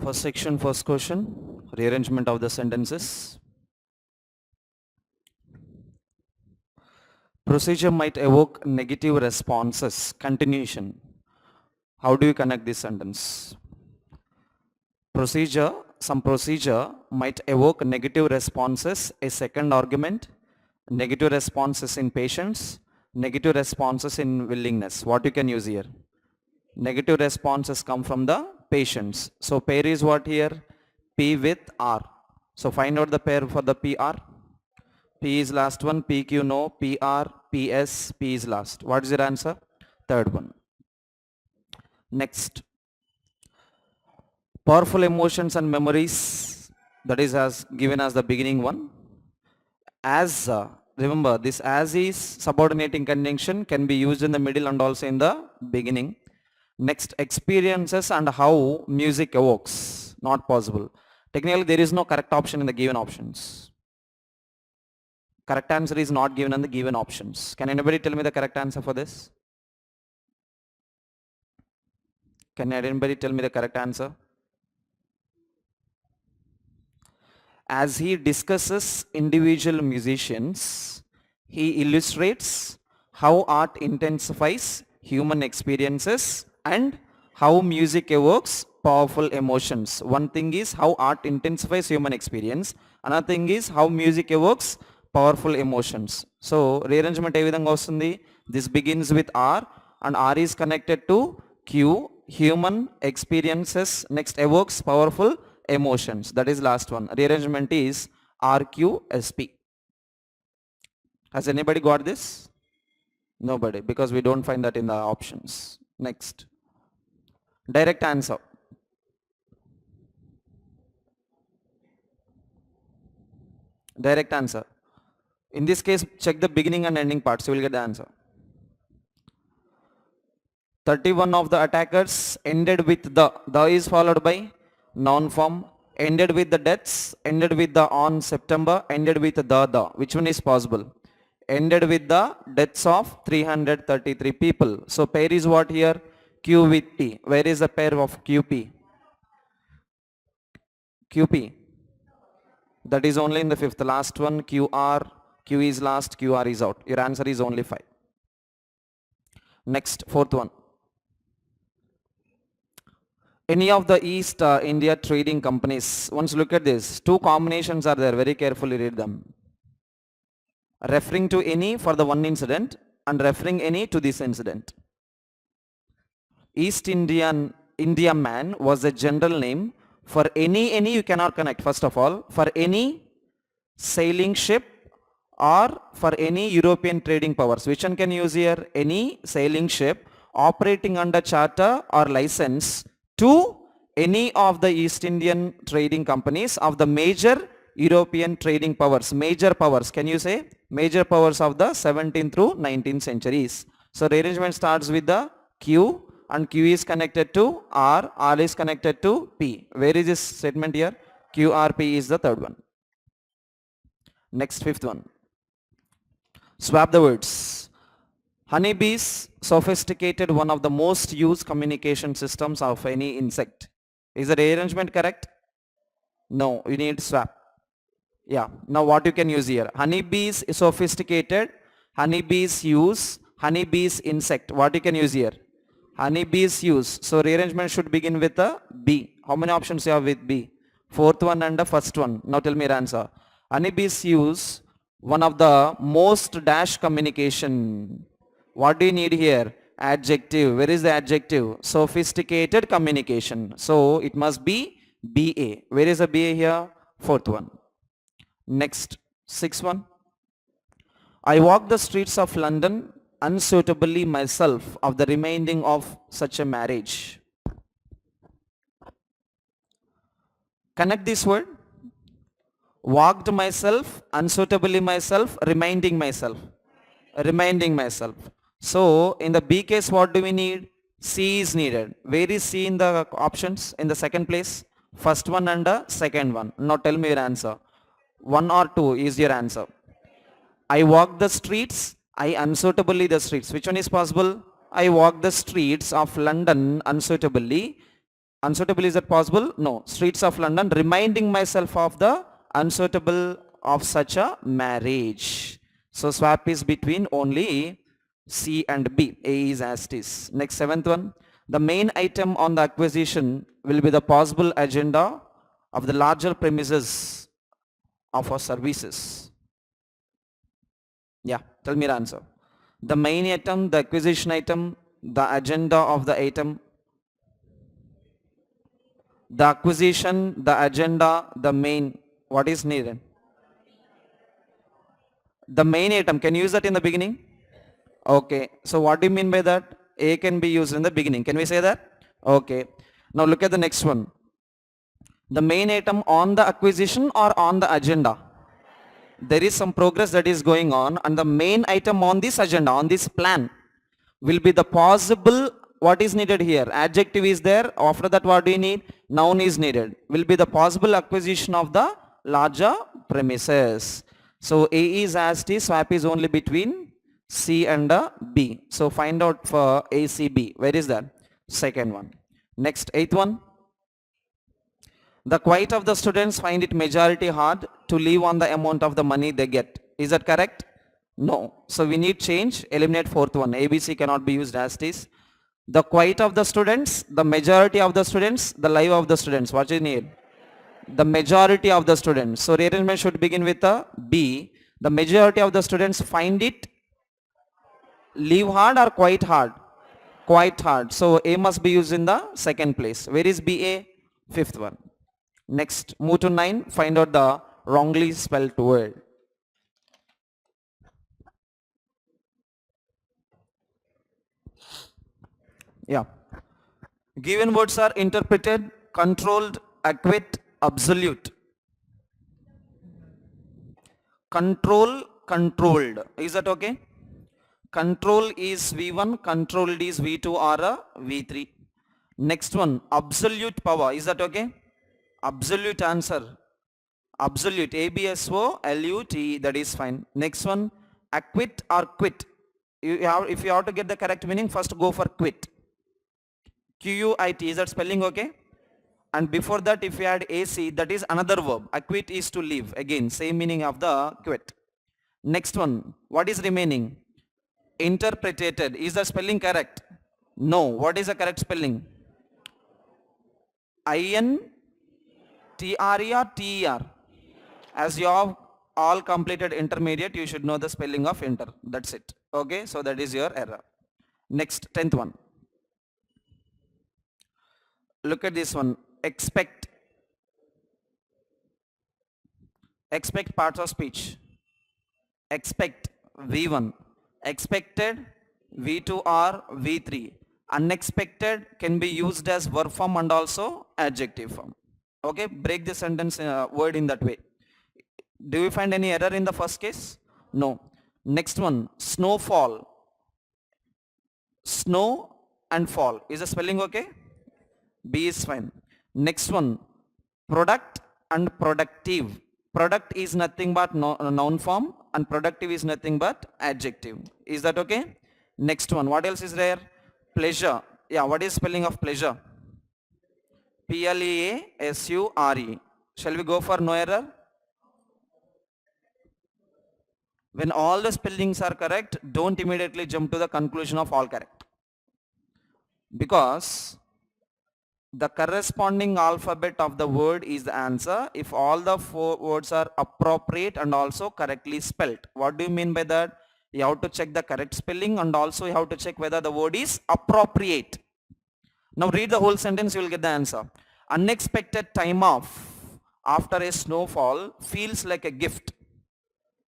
First section, first question, rearrangement of the sentences. Procedure might evoke negative responses. Continuation. How do you connect this sentence? Some procedure might evoke negative responses, a second argument, negative responses in patience, negative responses in willingness. What you can use here? Negative responses come from the patients. So pair is what here? P with R. So find out the pair for the PR. P is last one, PQ no, PR, PS, P is last. What is your answer? Third one. Next. Powerful emotions and memories, that is as given as the beginning one. As, remember this as is subordinating conjunction can be used in the middle and also in the beginning. Next, experiences and how music evokes. Not possible. Technically there is no correct option in the given options. Correct answer is not given in the given options. Can anybody tell me the correct answer for this? Can anybody tell me the correct answer? As he discusses individual musicians, he illustrates how art intensifies human experiences and how music evokes powerful emotions. One thing is how art intensifies human experience. Another thing is how music evokes powerful emotions. So rearrangement ఏ విధంగా వస్తుంది? This begins with R and R is connected to Q, human experiences, next evokes powerful emotions. That is last one. Rearrangement is RQSP. Has anybody got this? Nobody, because we don't find that in the options. Next. Direct answer. Direct answer. In this case, check the beginning and ending parts. You will get the answer. 31 of the attackers ended with the is followed by noun form, ended with the deaths, ended with the on September, ended with the. Which one is possible? Ended with the deaths of 333 people. So pair is what here? Q with P. Where is the pair of QP? QP. That is only in the fifth. Last one QR. Q is last, QR is out. Your answer is only 5. Next, fourth one. Any of the East India trading companies, once look at this, two combinations are there, very carefully read them. Referring to any for the one incident and referring any to this incident. East India man was a general name for any you cannot connect first of all, for any sailing ship or for any European trading powers. Which one can use here? Any sailing ship operating under charter or license to any of the East Indian trading companies of the major European trading powers. Major powers, can you say? Major powers of the 17th through 19th centuries. So rearrangement starts with the Q and Q is connected to R, R is connected to P. Where is this statement here? QRP is the third one. Next, fifth one. Swap the words. Honeybees sophisticated, one of the most used communication systems of any insect. Is the rearrangement correct? No, you need swap. Yeah, now what you can use here? Honeybees sophisticated, honeybees use, honeybees insect. What you can use here? Honeybees use. So rearrangement should begin with a B. How many options you have with B? Fourth one and the first one. Now tell me your answer. Honeybees use one of the most dash communication. What do you need here? Adjective. Where is the adjective? Sophisticated communication. So it must be BA. Where is the BA here? Fourth one. Next, sixth one. I walk the streets of London unsuitably myself of the remaining of such a marriage. Connect this word. Walked myself, unsuitably myself, reminding myself. Reminding myself. So in the B case, what do we need? C is needed. Where is C in the options? In the second place? First one and the second one. Now tell me your answer. 1 or 2 is your answer. I walk the streets, I unsuitably the streets. Which one is possible? I walk the streets of London unsuitably Unsuitable, is that possible? No. Streets of London, reminding myself of the unsuitable of such a marriage. So swap is between only C and B. A is as it is. Next, seventh one. The main item on the acquisition will be the possible agenda of the larger premises of our services. Yeah, tell me the answer. The main item, the acquisition item, the agenda of the item, the acquisition, the agenda, the main, what is needed? The main item, can you use that in the beginning? Okay, so what do you mean by that? A can be used in the beginning, can we say that? Okay, now look at the next one. The main item on the acquisition or on the agenda? There is some progress that is going on, and the main item on this agenda, on this plan, will be the possible, what is needed here? Adjective is there, after that what do you need? Noun is needed. Will be the possible acquisition of the larger premises. So A is as it is, swap is only between C and B. So find out for ACB. Where is that? Second one. Next, eighth one. The quite of the students find it majority hard to live on the amount of the money they get. Is that correct? No. So we need change, eliminate fourth one. ABC cannot be used as it is. The quite of the students, the majority of the students, the life of the students. What do you need? The majority of the students. So rearrangement should begin with a B. The majority of the students find it live hard or quite hard? Quite hard. So A must be used in the second place. Where is BA? Fifth one. Next, move to 9. Find out the wrongly spelled word. Yeah. Given words are interpreted, controlled, acquit, absolute. Control, controlled. Is that okay? Control is V1, controlled is V2 or a V3. Next one, absolute power. Is that okay? Absolute answer. Absolute. ABSOLUTE. That is fine. Next one, acquit or quit. If you have to get the correct meaning, first go for quit. QUIT. Is that spelling okay? And before that, if you add AC, that is another verb. Acquit is to leave. Again, same meaning of the quit. Next one, what is remaining? Interpreted. Is the spelling correct? No. What is the correct spelling? INTRE or TER? As you have all completed intermediate, you should know the spelling of inter. That's it. Okay, so that is your error. Next, 10th one. Look at this one. Expect. Expect parts of speech. Expect V1. Expected V2 or V3. Unexpected can be used as verb form and also adjective form. Okay, break the sentence word in that way. Do you find any error in the first case? No. Next one, snowfall. Snow and fall. Is the spelling okay? B is fine. Next one, product and productive. Product is nothing but noun form and productive is nothing but adjective. Is that okay? Next one, what else is there? Pleasure. Yeah, what is spelling of pleasure? PLEASURE. Shall we go for no error? When all the spellings are correct, don't immediately jump to the conclusion of all correct. Because the corresponding alphabet of the word is the answer if all the 4 words are appropriate and also correctly spelled. What do you mean by that? You have to check the correct spelling and also you have to check whether the word is appropriate. Now read the whole sentence, you will get the answer. Unexpected time off after a snowfall feels like a gift.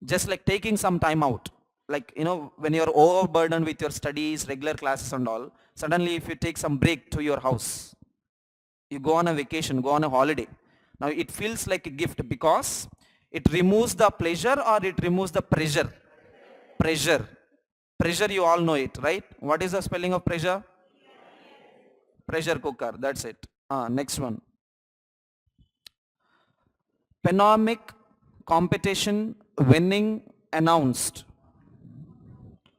Just like taking some time out. Like, you know, when you're overburdened with your studies, regular classes and all, suddenly if you take some break to your house, you go on a vacation, go on a holiday. Now it feels like a gift because it removes the pleasure or it removes the pressure. Pressure. Pressure, you all know it, right? What is the spelling of pressure? Pressure cooker, that's it. Next one. Panoramic competition winning announced.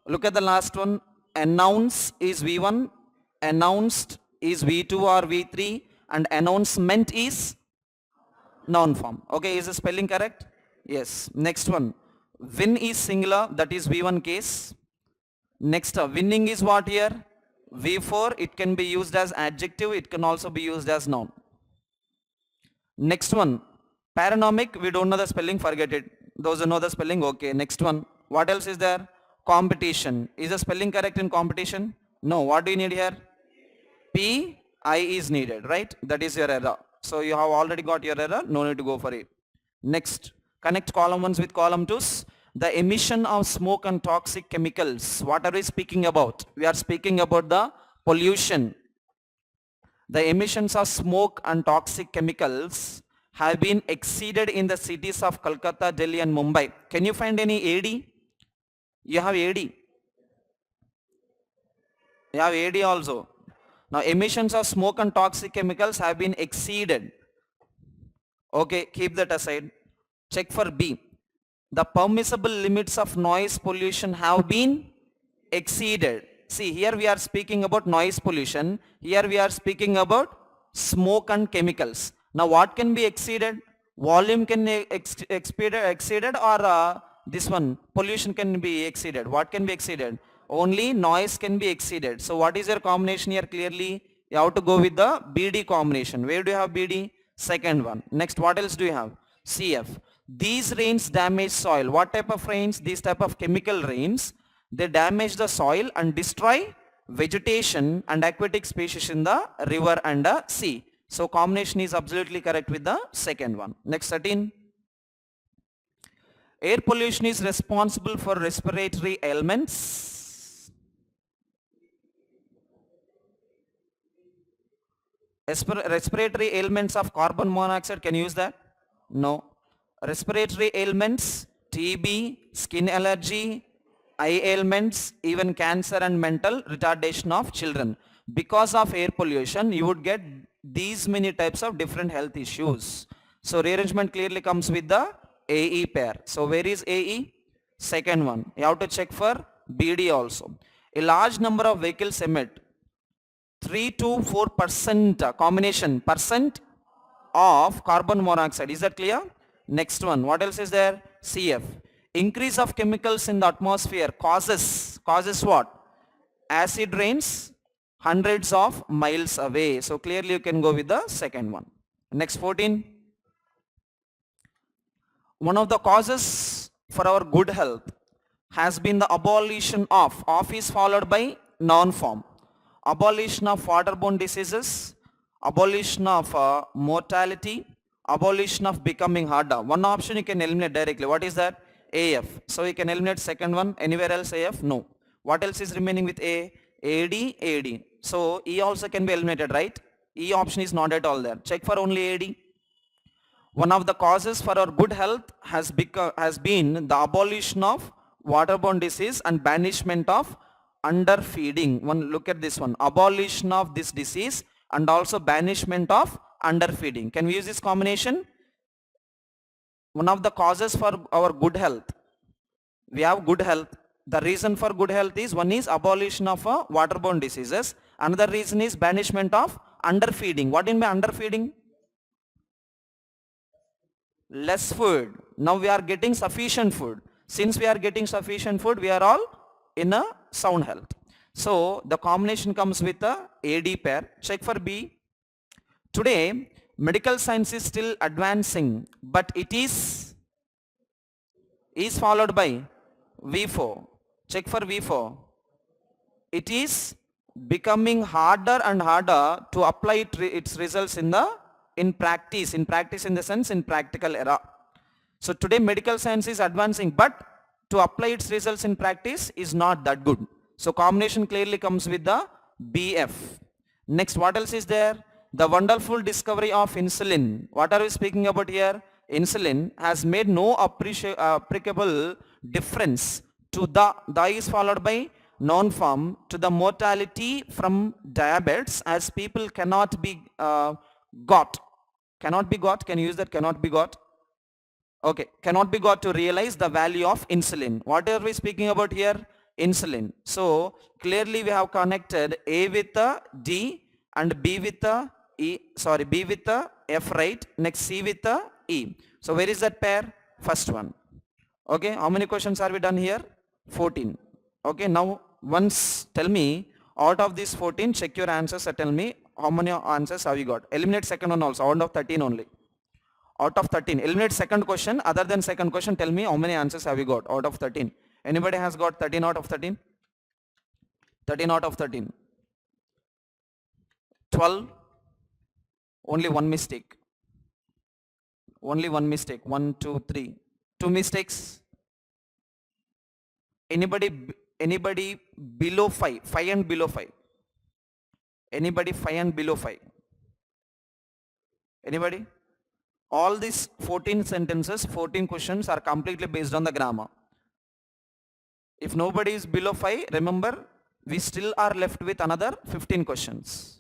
Look at the last one. Announce is V1, announced is V2 or V3, and announcement is noun form. Okay, is the spelling correct? Yes. Next one. Win is singular, that is V1 case. Next, winning is what here? V4, it can be used as adjective, it can also be used as noun. Next one, paranomic, we don't know the spelling, forget it. Those who know the spelling, okay. Next one, what else is there? Competition. Is the spelling correct in competition? No, what do you need here? P-I is needed, right? That is your error. So you have already got your error, no need to go for it. Next, connect column 1s with column 2s. The emission of smoke and toxic chemicals. What are we speaking about? We are speaking about the pollution. The emissions of smoke and toxic chemicals have been exceeded in the cities of Kolkata, Delhi and Mumbai. Can you find any AD? You have AD. You have AD also. Now emissions of smoke and toxic chemicals have been exceeded. Okay, keep that aside. Check for B. The permissible limits of noise pollution have been exceeded. See, here we are speaking about noise pollution. Here we are speaking about smoke and chemicals. Now what can be exceeded? Volume can be exceeded, or this one, pollution can be exceeded. What can be exceeded? Only noise can be exceeded. So what is your combination here? Clearly, you have to go with the BD combination. Where do you have BD? Second one. Next, what else do you have? CF. These rains damage soil. What type of rains? These type of chemical rains. They damage the soil and destroy vegetation and aquatic species in the river and the sea. So combination is absolutely correct with the second one. Next, 13. Air pollution is responsible for respiratory ailments. Respiratory ailments of carbon monoxide, can you use that? No. Respiratory ailments, TB, skin allergy, eye ailments, even cancer and mental retardation of children. Because of air pollution, you would get these many types of different health issues. So rearrangement clearly comes with the AE pair. So where is AE? Second one. You have to check for BD also. A large number of vehicles emit 3 to 4% combination percent of carbon monoxide. Is that clear? Next one. What else is there? CF. Increase of chemicals in the atmosphere causes what? Acid rains hundreds of miles away. So clearly you can go with the second one. Next, 14. One of the causes for our good health has been the abolition of is followed by noun form. Abolition of waterborne diseases, abolition of mortality, abolition of becoming harder. One option you can eliminate directly. What is that? AF. So you can eliminate second one. Anywhere else AF? No. What else is remaining with A? AD, AD. So E also can be eliminated, right? E option is not at all there. Check for only AD. One of the causes for our good health has been the abolition of waterborne disease and banishment of underfeeding. Look at this one. Abolition of this disease and also banishment of underfeeding. Can we use this combination? One of the causes for our good health. We have good health. The reason for good health is, one is abolition of waterborne diseases. Another reason is banishment of underfeeding. What do you mean by underfeeding? Less food. Now we are getting sufficient food. Since we are getting sufficient food, we are all in a sound health. So the combination comes with a AD pair. Check for B. Today, medical science is still advancing, but it is followed by V4. Check for V4. It is becoming harder and harder to apply its results in practice in the sense in practical era. So today medical science is advancing, but to apply its results in practice is not that good. So combination clearly comes with the BF. Next, what else is there? The wonderful discovery of insulin. What are we speaking about here? Insulin has made no appreciable difference to the is followed by noun form to the mortality from diabetes, as people cannot be got. Cannot be got. Can you use that? Cannot be got. Okay. Cannot be got to realize the value of insulin. What are we speaking about here? Insulin. So clearly we have connected A with a D and B with a B with the F, right? Next C with the E. So where is that pair? First one. Okay, how many questions are we done here? 14. Okay, now once tell me, out of these 14, check your answers and tell me how many answers have you got. Eliminate second one also, out of 13 only. Out of 13, eliminate second question, other than second question, tell me how many answers have you got out of 13. Anybody has got 13 out of 13? 13 out of 13. 12, only one mistake. Only one mistake. 1, 2, 3. 2 mistakes. Anybody below 5? 5 and below 5. Anybody 5 and below 5? Anybody? All these 14 sentences, 14 questions are completely based on the grammar. If nobody is below 5, remember, we still are left with another 15 questions.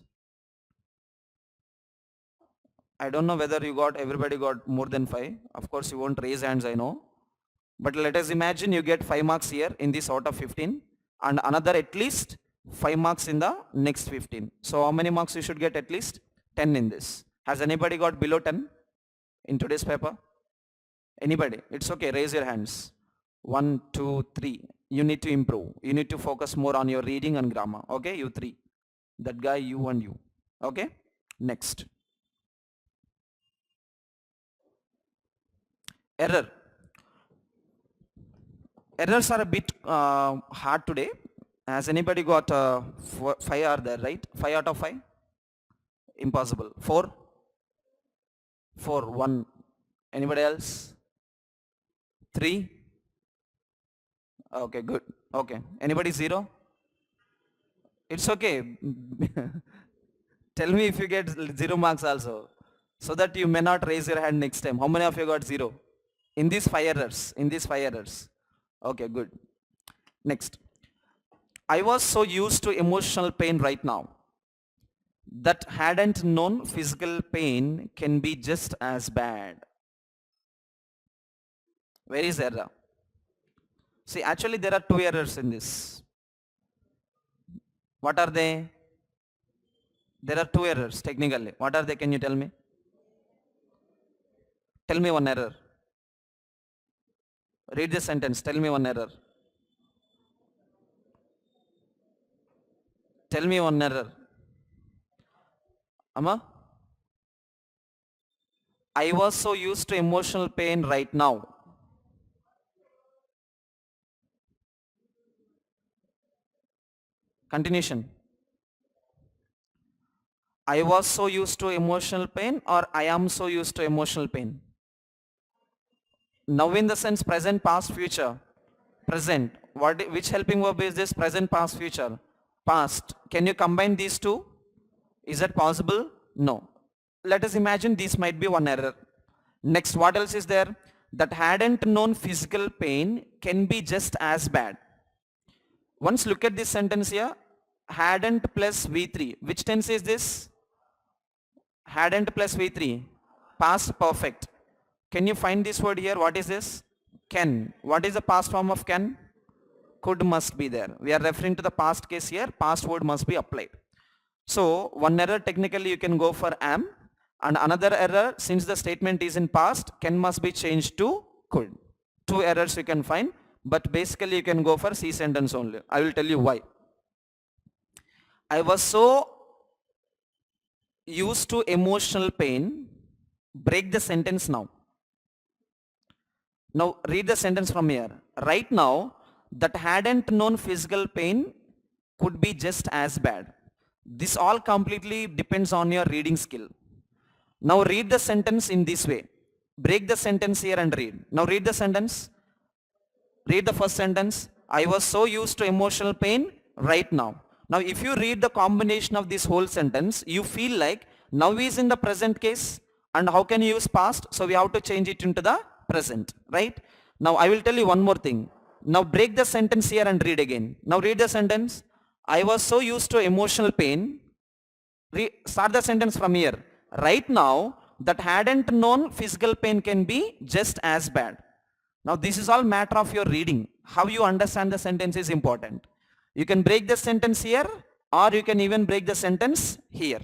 I don't know whether everybody got more than 5. Of course, you won't raise hands, I know. But let us imagine you get 5 marks here in this out of 15 and another at least 5 marks in the next 15. So how many marks you should get? At least 10 in this. Has anybody got below 10 in today's paper? Anybody? It's okay. Raise your hands. 1, 2, 3. You need to improve. You need to focus more on your reading and grammar. Okay, you 3. That guy, you and you. Okay, next. Error. Errors are a bit hard today. Has anybody got 5 are there, right? 5 out of 5? Impossible. 4? 4, 1. Anybody else? 3? Okay, good. Okay. Anybody 0? It's okay. Tell me if you get 0 marks also, so that you may not raise your hand next time. How many of you got 0? In these 5 errors. In these 5 errors. Okay, good. Next. I was so used to emotional pain right now that hadn't known physical pain can be just as bad. Where is error? See, actually there are 2 errors in this. What are they? There are 2 errors technically. What are they? Can you tell me? Tell me one error. Read the sentence. Tell me one error. Tell me one error. Amma? I was so used to emotional pain right now. Continuation. I was so used to emotional pain, or I am so used to emotional pain. Now in the sense present, past, future. Present. Which helping verb is this? Present, past, future. Past. Can you combine these two? Is that possible? No. Let us imagine this might be one error. Next, what else is there? That hadn't known physical pain can be just as bad. Once look at this sentence here. Hadn't plus V3. Which tense is this? Hadn't plus V3. Past perfect. Can you find this word here? What is this? Can. What is the past form of can? Could must be there. We are referring to the past case here. Past word must be applied. So one error technically you can go for am, and another error, since the statement is in past, can must be changed to could. 2 errors you can find, but basically you can go for C sentence only. I will tell you why. I was so used to emotional pain. Break the sentence now. Now read the sentence from here. Right now, that hadn't known physical pain could be just as bad. This all completely depends on your reading skill. Now read the sentence in this way. Break the sentence here and read. Now read the sentence. Read the first sentence. I was so used to emotional pain right now. Now if you read the combination of this whole sentence, you feel like now is in the present case, and how can you use past? So we have to change it into the present, right? Now I will tell you one more thing. Now break the sentence here and read again. Now read the sentence. I was so used to emotional pain. Start the sentence from here. Right now, that hadn't known physical pain can be just as bad. Now this is all matter of your reading. How you understand the sentence is important. You can break the sentence here, or you can even break the sentence here.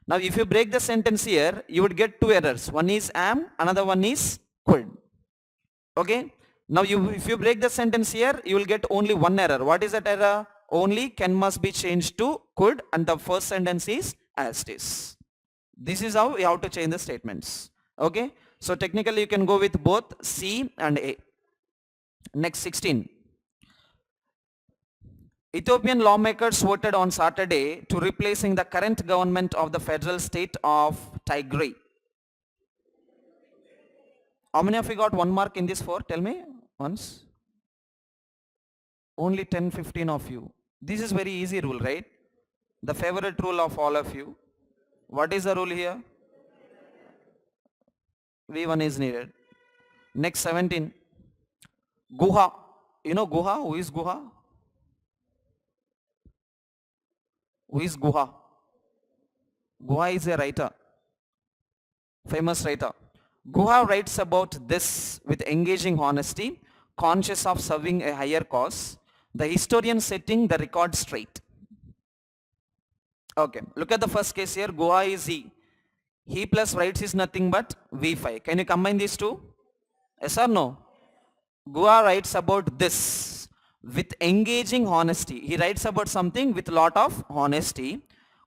Now if you break the sentence here, you would get two errors. One is am, another one is could. Okay. Now if you break the sentence here, you will get only one error. What is that error? Only can must be changed to could, and the first sentence is as it is. This is how you have to change the statements. Okay. So technically you can go with both C and A. Next 16. Ethiopian lawmakers voted on Saturday to replacing the current government of the federal state of Tigray. How many of you got 1 mark in this 4? Tell me once. Only 10-15 of you. This is very easy rule, right? The favorite rule of all of you. What is the rule here? V1 is needed. Next 17. Guha. You know Guha? Who is Guha? Who is Guha? Guha is a writer. Famous writer. Guha writes about this with engaging honesty, conscious of serving a higher cause, the historian setting the record straight. Okay, look at the first case here. Guha is he. He plus writes is nothing but V5. Can you combine these two? Yes or no? Guha writes about this with engaging honesty. He writes about something with lot of honesty,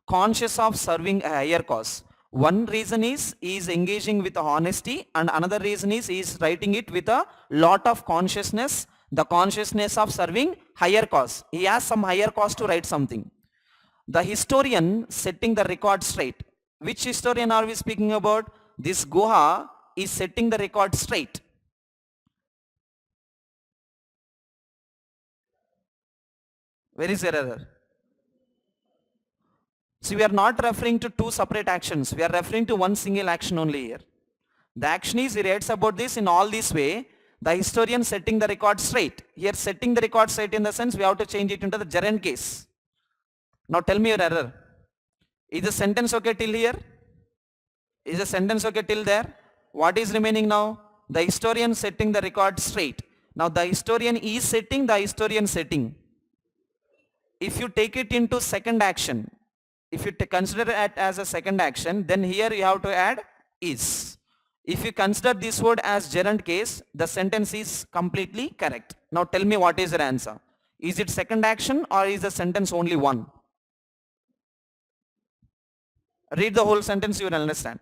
conscious of serving a higher cause. One reason is he is engaging with honesty, and another reason is he is writing it with a lot of consciousness, the consciousness of serving higher cause. He has some higher cause to write something. The historian setting the record straight. Which historian are we speaking about? This Guha is setting the record straight. Where is your error? See, we are not referring to two separate actions. We are referring to one single action only here. The action is he writes about this in all this way. The historian setting the record straight. Here setting the record straight in the sense we have to change it into the gerund case. Now tell me your error. Is the sentence okay till here? Is the sentence okay till there? What is remaining now? The historian setting the record straight. Now the historian is setting, the historian setting. If you take it into second action, if you consider it as a second action, then here you have to add is. If you consider this word as gerund case, the sentence is completely correct. Now tell me what is your answer. Is it second action or is the sentence only one? Read the whole sentence, you will understand.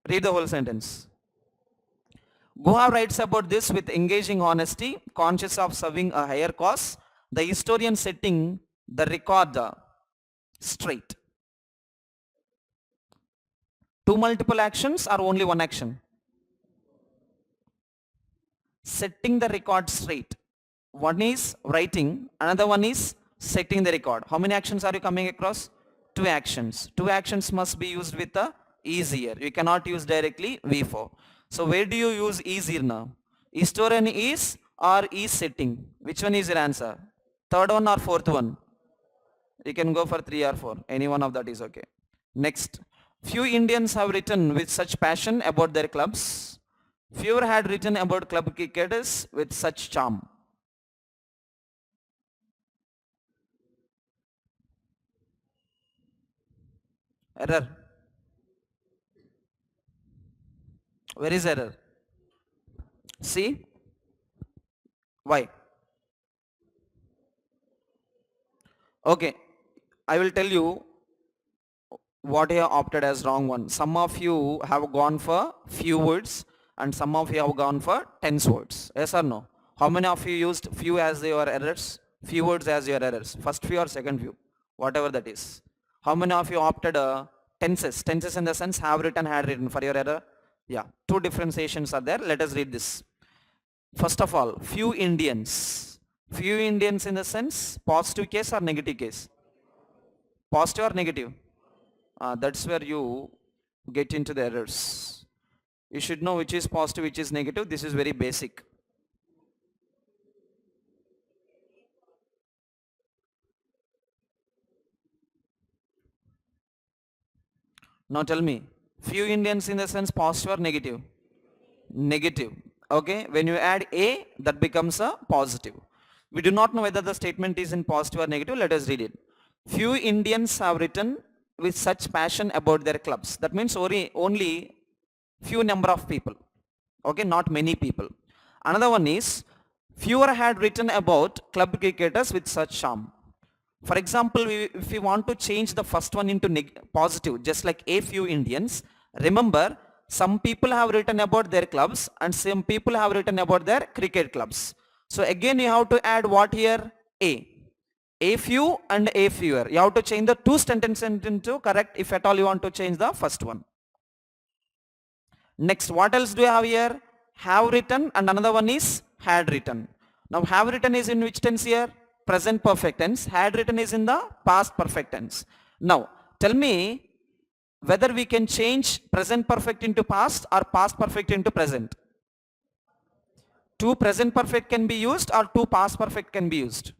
Read the whole sentence. Guha writes about this with engaging honesty, conscious of serving a higher cause. The historian setting the record straight. Two multiple actions or only one action? Setting the record straight. One is writing, another one is setting the record. How many actions are you coming across? Two actions. Two actions must be used with the is here. You cannot use directly V4. So where do you use is here now? Historian is or is setting? Which one is your answer? Third one or fourth one? You can go for 3 or 4. Any one of that is okay. Next. Few Indians have written with such passion about their clubs. Fewer had written about club cricketers with such charm. Error. Where is error? See? Why? Okay. I will tell you what you have opted as wrong one. Some of you have gone for few words and some of you have gone for tense words. Yes or no? How many of you used few as your errors? Few words as your errors. First few or second few? Whatever that is. How many of you opted tenses? Tenses in the sense have written, had written for your error? Yeah. Two differentiations are there. Let us read this. First of all, few Indians. Few Indians in the sense positive case or negative case? Positive or negative? That's where you get into the errors. You should know which is positive, which is negative. This is very basic. Now tell me, few Indians in the sense positive or negative? Negative. Okay, when you add A, that becomes a positive. We do not know whether the statement is in positive or negative. Let us read it. Few Indians have written with such passion about their clubs. That means only few number of people. Okay, not many people. Another one is fewer had written about club cricketers with such charm. For example, if we want to change the first one into positive, just like a few Indians, remember some people have written about their clubs and some people have written about their cricket clubs. So again you have to add what here? A few and a fewer. You have to change the two sentences into correct if at all you want to change the first one. Next, what else do you have here? Have written and another one is had written. Now have written is in which tense here? Present perfect tense. Had written is in the past perfect tense. Now tell me whether we can change present perfect into past or past perfect into present. Two present perfect can be used or two past perfect can be used.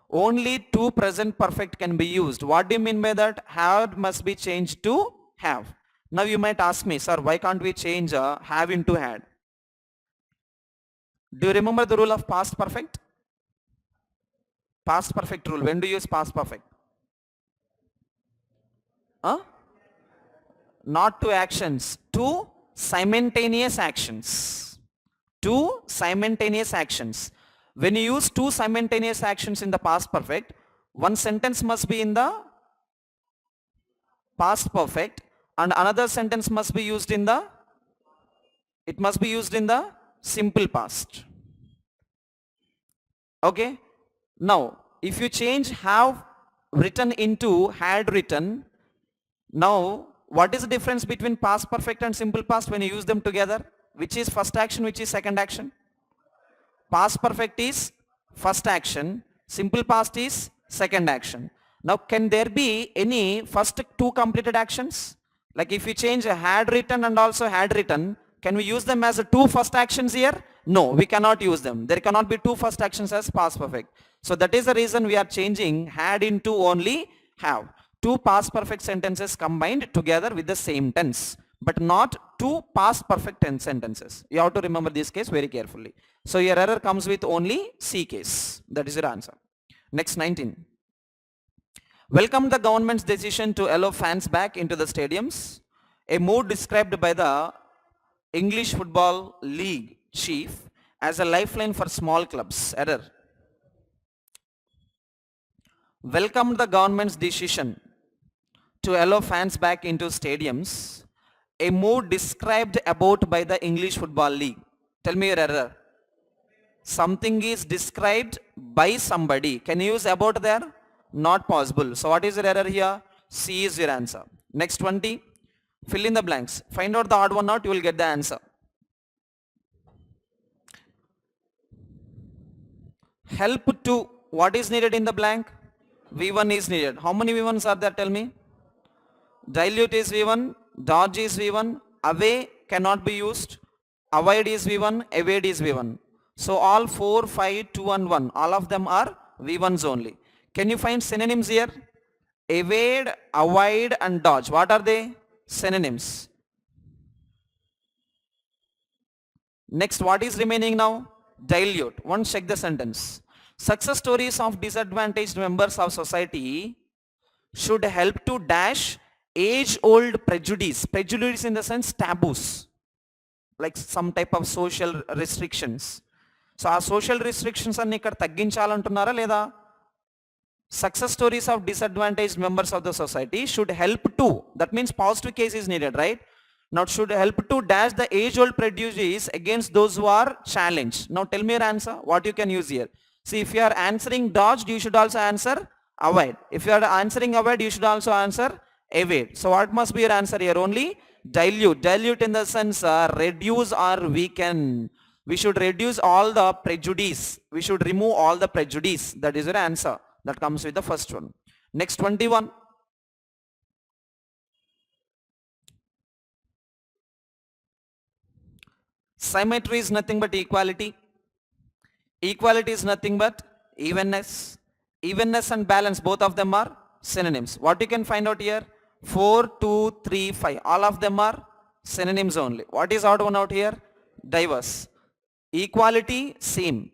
Only two present perfect can be used. What do you mean by that? Have must be changed to have. Now you might ask me, sir, why can't we change have into had? Do you remember the rule of past perfect? Past perfect rule. When do you use past perfect? Not two actions, two simultaneous actions. Two simultaneous actions. When you use two simultaneous actions in the past perfect, one sentence must be in the past perfect and another sentence must be used in the, it must be used in the simple past. Okay. Now, if you change have written into had written, now what is the difference between past perfect and simple past when you use them together? Which is first action, which is second action? Past perfect is first action, simple past is second action. Now can there be any first two completed actions? Like if you change had written and also had written, can we use them as two first actions here? No, we cannot use them. There cannot be two first actions as past perfect. So that is the reason we are changing had into only have. Two past perfect sentences combined together with the same tense, but not two past perfect tense sentences. You have to remember this case very carefully. So your error comes with only C case. That is your answer. Next, 19. Welcome the government's decision to allow fans back into the stadiums. A move described by the English Football League chief as a lifeline for small clubs. Error. Welcomed the government's decision to allow fans back into stadiums. A move described about by the English Football League. Tell me your error. Something is described by somebody. Can you use about there? Not possible. So what is your error here? C is your answer. Next, 20. Fill in the blanks. Find out the odd one out, you will get the answer. Help to, what is needed in the blank? V1 is needed. How many V1s are there? Tell me. Dilute is V1, dodge is V1, away cannot be used, avoid is V1, evade is V1. So all 4, 5, 2 and 1, all of them are V1s only. Can you find synonyms here? Evade, avoid and dodge. What are they? Synonyms. Next, what is remaining now? Dilute. Once check the sentence. Success stories of disadvantaged members of society should help to dash age-old prejudice. Prejudice in the sense taboos. Like some type of social restrictions. So our social restrictions are ikkada tagginchalantunnara leda? Success stories of disadvantaged members of the society should help to. That means positive case is needed, right? Now should help to dash the age-old prejudice against those who are challenged. Now tell me your answer. What you can use here? See, if you are answering dodged, you should also answer avoid. If you are answering avoid, you should also answer evade. So what must be your answer here? Only dilute. Dilute in the sense reduce or weaken. We should reduce all the prejudice. We should remove all the prejudice. That is your answer. That comes with the first one. Next, 21. Symmetry is nothing but equality. Equality is nothing but evenness. Evenness and balance, both of them are synonyms. What you can find out here? 4, 2, 3, 5. All of them are synonyms only. What is odd one out here? Diverse. Equality, same.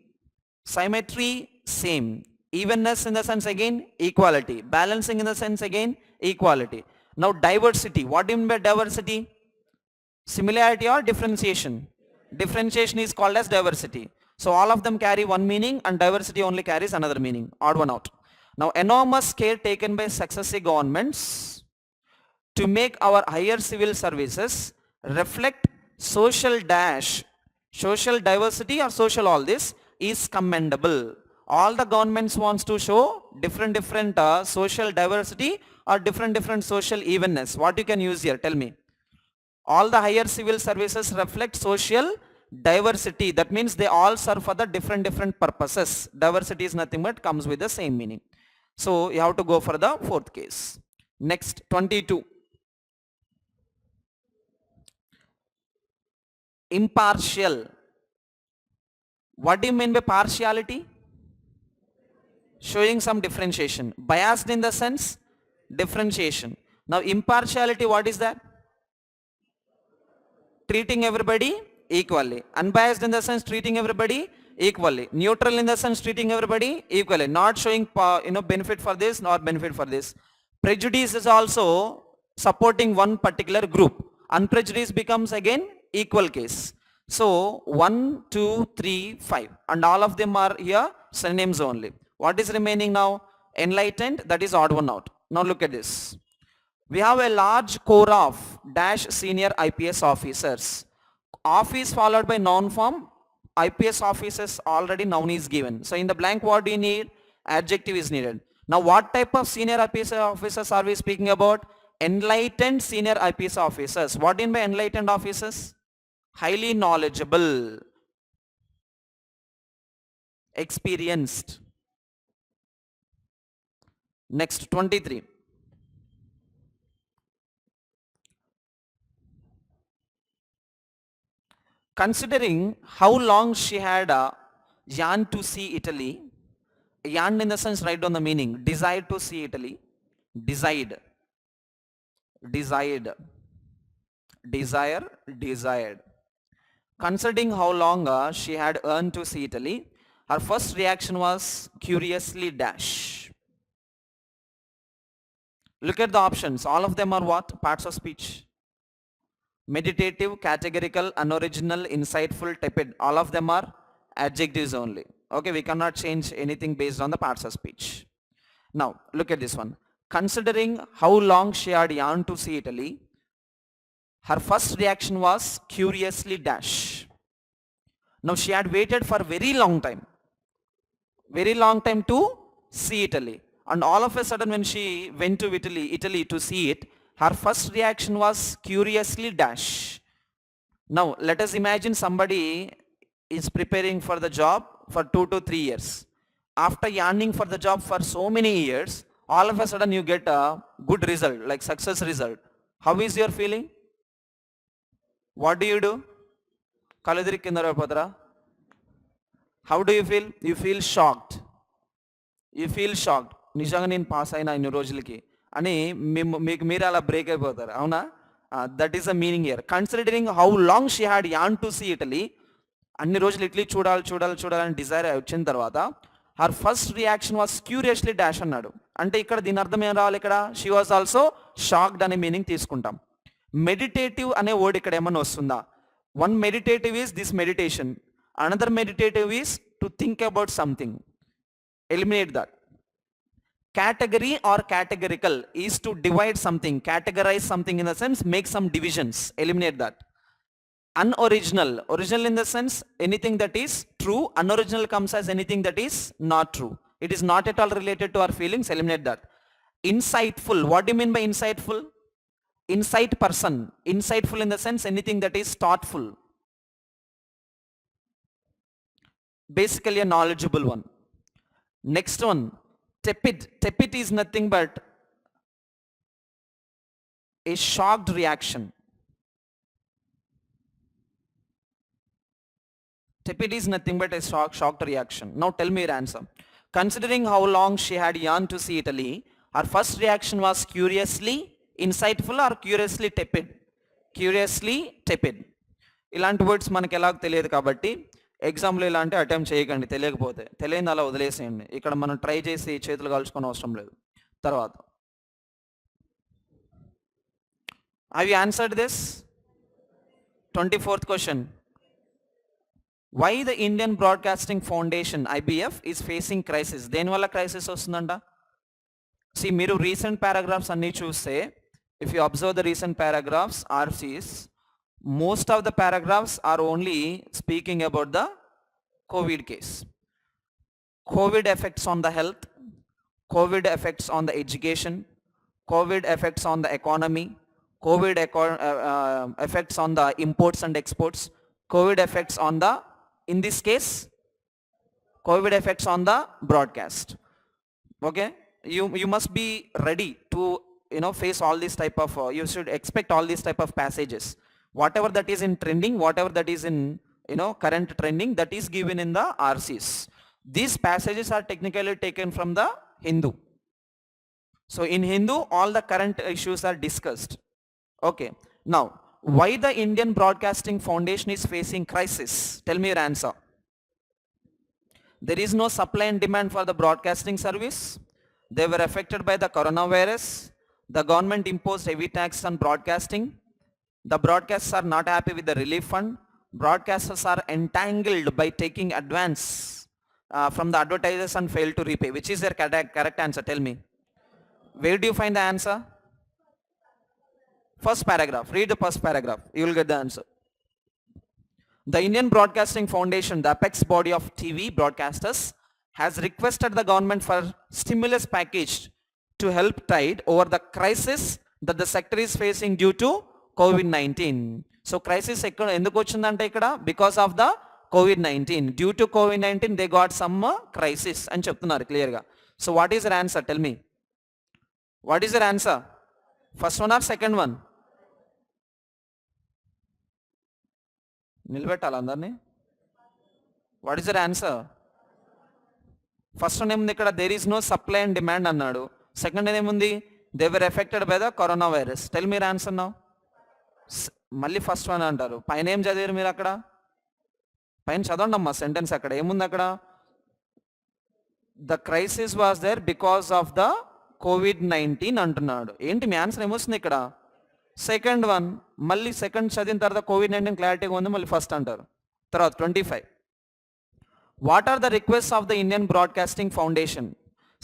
Symmetry, same. Evenness in the sense again, equality. Balancing in the sense again, equality. Now diversity. What do you mean by diversity? Similarity or differentiation? Differentiation is called as diversity. So all of them carry one meaning and diversity only carries another meaning. Odd one out. Now enormous care taken by successive governments to make our higher civil services reflect social diversity or social all this is commendable. All the governments wants to show different social diversity or different social evenness. What you can use here? Tell me. All the higher civil services reflect social diversity. That means they all serve for the different purposes. Diversity is nothing but comes with the same meaning. So you have to go for the fourth case. Next, 22. Impartial. What do you mean by partiality? Showing some differentiation. Biased in the sense, differentiation. Now impartiality, what is that? Treating everybody equally. Unbiased in the sense treating everybody equally. Neutral in the sense treating everybody equally. Not showing benefit for this nor benefit for this. Prejudice is also supporting one particular group. Unprejudiced becomes again equal case. So 1, 2, 3, 5 and all of them are here synonyms only. What is remaining now? Enlightened, that is odd one out. Now look at this. We have a large core of dash senior IPS officers. Office followed by noun form. IPS officers already noun is given. So in the blank what do you need? Adjective is needed. Now what type of senior IPS officers are we speaking about? Enlightened senior IPS officers. What do you mean by enlightened officers? Highly knowledgeable, experienced. Next, 23. Considering how long she had yearned to see Italy, yearned in the sense, write down the meaning, desired to see Italy, desired, desired, desired. Considering how long she had yearned to see Italy, her first reaction was curiously dash. Look at the options. All of them are what? Parts of speech. Meditative, categorical, unoriginal, insightful, tepid. All of them are adjectives only. Okay, we cannot change anything based on the parts of speech. Now, look at this one. Considering how long she had yearned to see Italy, her first reaction was curiously dash. Now, she had waited for a very long time to see Italy. And all of a sudden when she went to Italy to see it, her first reaction was curiously dash. Now let us imagine somebody is preparing for the job for 2 to 3 years. After yearning for the job for so many years, all of a sudden you get a good result, like success result. How is your feeling? What do you do? How do you feel? You feel shocked. నిజంగా నేను pass అయినా ఇన్ని రోజులకి అని మీకు మీరు అలా break అయిపోతారు, అవునా? That is the meaning here. Considering how long she had యాన్ టు సీ ఇటలీ, అన్ని రోజులు ఇటలీ చూడాలని డిజైర్ వచ్చిన తర్వాత her first reaction was curiously dash అన్నాడు. అంటే ఇక్కడ దీని అర్థం ఏం రావాలి? ఇక్కడ షీ వాజ్ ఆల్సో షాక్డ్ అనే మీనింగ్ తీసుకుంటాం. మెడిటేటివ్ అనే వర్డ్ ఇక్కడ ఏమన్నా వస్తుందా? One meditative is this meditation, another meditative is to think about something. Eliminate that. Category or categorical is to divide something, categorize something in the sense, make some divisions. Eliminate that. Unoriginal, original in the sense anything that is true. Unoriginal comes as anything that is not true. It is not at all related to our feelings. Eliminate that. Insightful, what do you mean by insightful? Insight person. Insightful in the sense anything that is thoughtful. Basically a knowledgeable one. Next one. Tepid is nothing but a shocked reaction. Tepid is nothing but a shocked reaction. Now tell me your answer. Considering how long she had yearned to see Italy, her first reaction was curiously insightful or curiously tepid? Curiously tepid. ఇలాంటి words మనకి ఎలాగో తెలియదు కాబట్టి ఎగ్జామ్లో ఇలాంటి attempt చేయకండి తెలియకపోతే. తెలియని అలా వదిలేసేయండి. ఇక్కడ మనం ట్రై చేసి చేతులు కాల్చుకోని అవసరం లేదు. తర్వాత have you answered this? 24th question. Why the Indian Broadcasting Foundation IBF is facing crisis? దేనివల్ల క్రైసిస్ వస్తుందంట? See, మీరు రీసెంట్ పారాగ్రాఫ్స్ అన్నీ చూస్తే, if you observe the recent paragraphs RCs, most of the paragraphs are only speaking about the COVID case. COVID effects on the health, COVID effects on the education, COVID effects on the economy, COVID effects on the imports and exports, COVID effects on the, in this case, COVID effects on the broadcast. Okay, you must be ready to face all these type of you should expect all these type of passages. Whatever that is in trending, whatever that is in current trending, that is given in the RCs. These passages are technically taken from the Hindu. So in Hindu, all the current issues are discussed. Okay, now why the Indian Broadcasting Foundation is facing crisis? Tell me your answer. There is no supply and demand for the broadcasting service. They were affected by the coronavirus. The government imposed heavy tax on broadcasting. The broadcasters are not happy with the relief fund. Broadcasters are entangled by taking advance from the advertisers and fail to repay. Which is their correct answer? Tell me. Where do you find the answer? First paragraph. Read the first paragraph. You will get the answer. The Indian Broadcasting Foundation, the apex body of TV broadcasters, has requested the government for stimulus package to help tide over the crisis that the sector is facing due to COVID-19. So crisis enduku vachindante ikkada? Because of the COVID-19. Due to COVID-19 they got some crisis అని చెప్తున్నారు clear గా. So what is your answer? Tell me. What is your answer? First one or second one? నిలబెట్టాలి అందరినీ. What is your answer? First one ఏముంది ఇక్కడ? There is no supply and demand అన్నాడు. Second ఏముంది? They were affected by the corona virus. Tell మీరు answer now. మళ్ళీ first one అంటారు. పైన ఏం చదివారు మీరు? అక్కడ పైన చదవండి అమ్మా సెంటెన్స్. అక్కడ ఏముంది? అక్కడ the crisis was there because of the COVID-19 అంటున్నాడు. ఏంటి మీ ఆన్సర్ ఏమొస్తుంది ఇక్కడ? Second one. మళ్ళీ సెకండ్ చదివిన తర్వాత COVID-19 క్లారిటీగా ఉంది, మళ్ళీ ఫస్ట్ అంటారు. తర్వాత 25. What are the request of the Indian broadcasting foundation?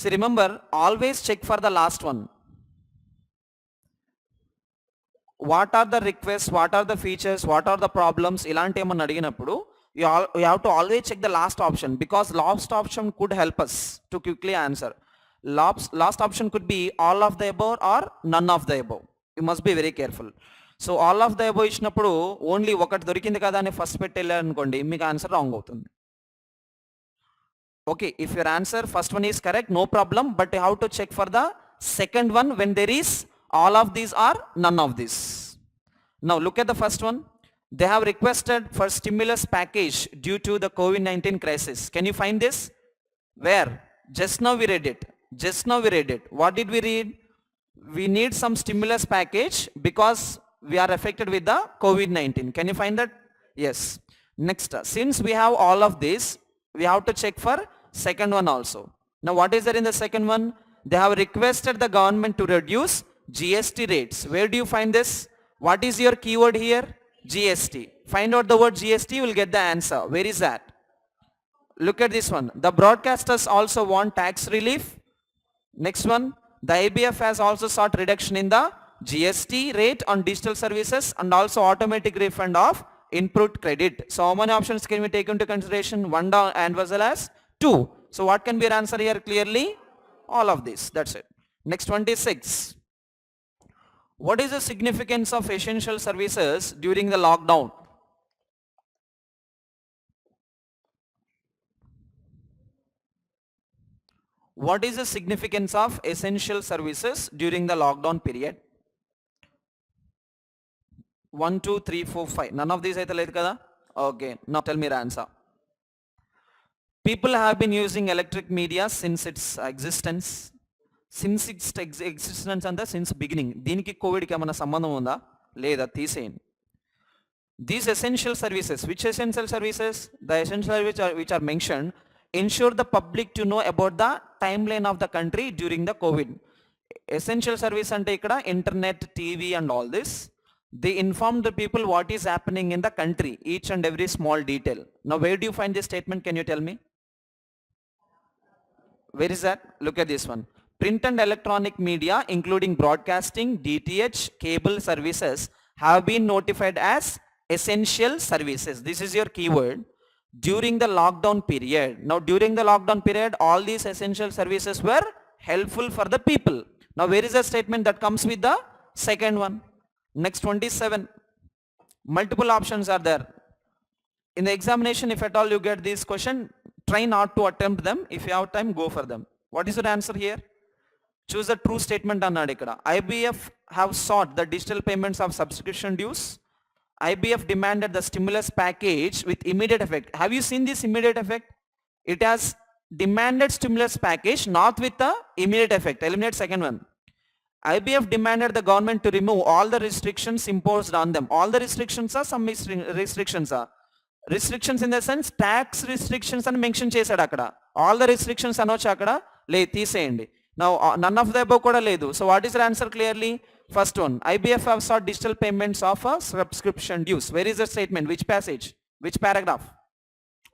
See remember, always check for the last one. What are the request, what are the features, what are the problems, ఇలాంటి ఏమన్నా అడిగినప్పుడు you have to always check the last option, because last option could help us to quickly answer. Last option could be all of the above or none of the above. You must be very careful. So all of the above ఇచ్చినప్పుడు only ఒకటి దొరికింది కదా అని first పెట్టి వెళ్ళారనుకోండి, మీకు answer wrong అవుతుంది. Okay, if your answer first one is correct, no problem, but you have to check for the second one when there is all of these or none of these. Now look at the first one. They have requested for stimulus package due to the COVID-19 crisis. Can you find this? Where? Just now we read it. Just now we read it. What did we read? We need some stimulus package because we are affected with the COVID-19. Can you find that? Yes. Next, since we have all of this, we have to check for second one also. Now what is there in the second one? They have requested the government to reduce GST rates. Where do you find this? What is your keyword here? GST. Find out the word GST, you will get the answer. Where is that? Look at this one. The broadcasters also want tax relief. Next one. The IBF has also sought reduction in the GST rate on digital services and also automatic refund of input credit. So how many options can we take into consideration? One down and as well as two. So what can be your answer here clearly? All of this. That's it. Next 26. What is the significance of essential services during the lockdown? What is the significance of essential services during the lockdown period? 1, 2, 3, 4, 5. None of these aitha ledhu kada? Okay, now tell me your answer. People have been using electric media since its existence. Since its existence and since beginning. దీనికి కోవిడ్కి ఏమైనా సంబంధం ఉందా? లేదా? తీసేయండి. These essential services, which essential services? The essential services which are mentioned ensure the public to know about the timeline of the country during the COVID. Essential service ante ikkada internet, TV and all this. They inform the people what is happening in the country, each and every small detail. Now where do you find this statement? Can you tell me? Where is that? Look at this one. Print and electronic media including broadcasting, DTH, cable services have been notified as essential services. This is your keyword. During the lockdown period. Now during the lockdown period, all these essential services were helpful for the people. Now where is the statement that comes with the second one? Next 27. Multiple options are there. In the examination, if at all you get this question, try not to attempt them. If you have time, go for them. What is your answer here? Choose the true statement annadu ikkada. IBF have sought the digital payments of subscription dues. IBF demanded the stimulus package with immediate effect. Have you seen this immediate effect? It has demanded stimulus package not with the immediate effect. Eliminate second one. IBF demanded the government to remove all the restrictions imposed on them. All the restrictions are some restrictions are. Restrictions in the sense tax restrictions అని mention చేశాడు అక్కడ. All the restrictions అనొచ్చు అక్కడ లే తీసేయండి. Now none of the above కూడా లేదు. So what is the answer clearly? First one, IBF have sought digital payments of a subscription dues. Where is the statement? Which passage? Which paragraph?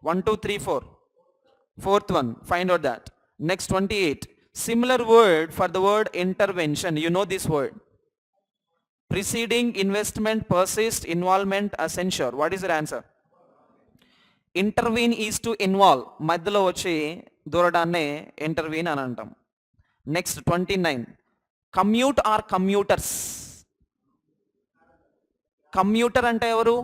1, 2, 3, 4. Fourth one, find out that. Next 28. Similar word for the word intervention. You know this word. Preceding investment, persist, involvement, censure. What is your answer? Intervene is to involve. మధ్యలో వచ్చి దూరడాన్నే intervene అని అంటాం. Next 29. Commute or commuters. Commuter అంటే ఎవరు?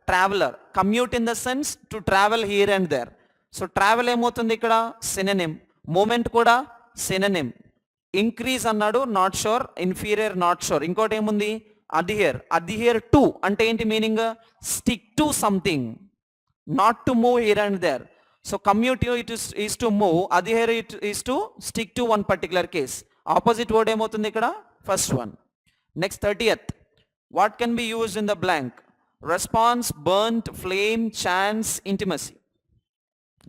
Traveler. Commute in the sense to travel here and there. So travel ఏమవుతుంది ఇక్కడ? Synonym. Movement కూడా synonym. Increase అన్నాడు, not sure. Inferior, not sure. ఇంకోటి ఏముంది? Adhere. Adhere to అంటే ఏంటి meaning? Stick to something. Not to move here and there. So commute is to move, adhere is to stick to one particular case. Opposite word ఏమవుతుంది ఇక్కడ? First one. Next 30th. What can be used in the blank? Response, burnt, flame, chance, intimacy.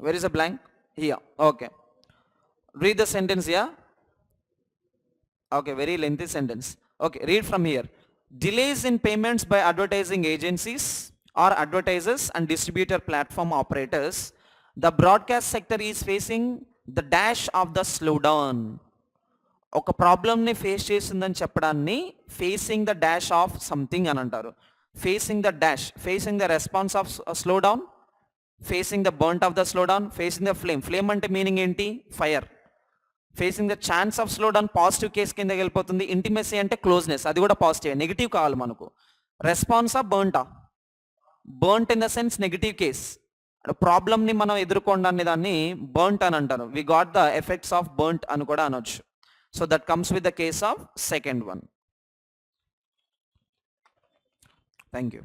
Where is the blank? Here. Okay. Read the sentence here. Okay, very lengthy sentence. Okay, read from here. Delays in payments by advertising agencies or advertisers and distributor platform operators. The broadcast sector is facing the dash of the slowdown. ఒక ప్రాబ్లమ్ని face చేసిందని చెప్పడాన్ని facing the dash of something అని అంటారు. Facing the dash, facing the response of slow down, facing the burnt of the slow down, facing the flame. Flame అంటే meaning ఏంటి? Fire. Facing the chance of slow down positive case కిందకి వెళ్ళిపోతుంది. Intimacy అంటే closeness, అది కూడా positive. Negative కావాలి మనకు. రెస్పాన్సా బర్ంటా? Burnt in the sense negative case. ప్రాబ్లమ్ని మనం ఎదుర్కొనడాన్ని దాన్ని బర్nt అని అంటారు. We got the effects of burnt అని కూడా అనొచ్చు. So that comes with the case of second one. Thank you.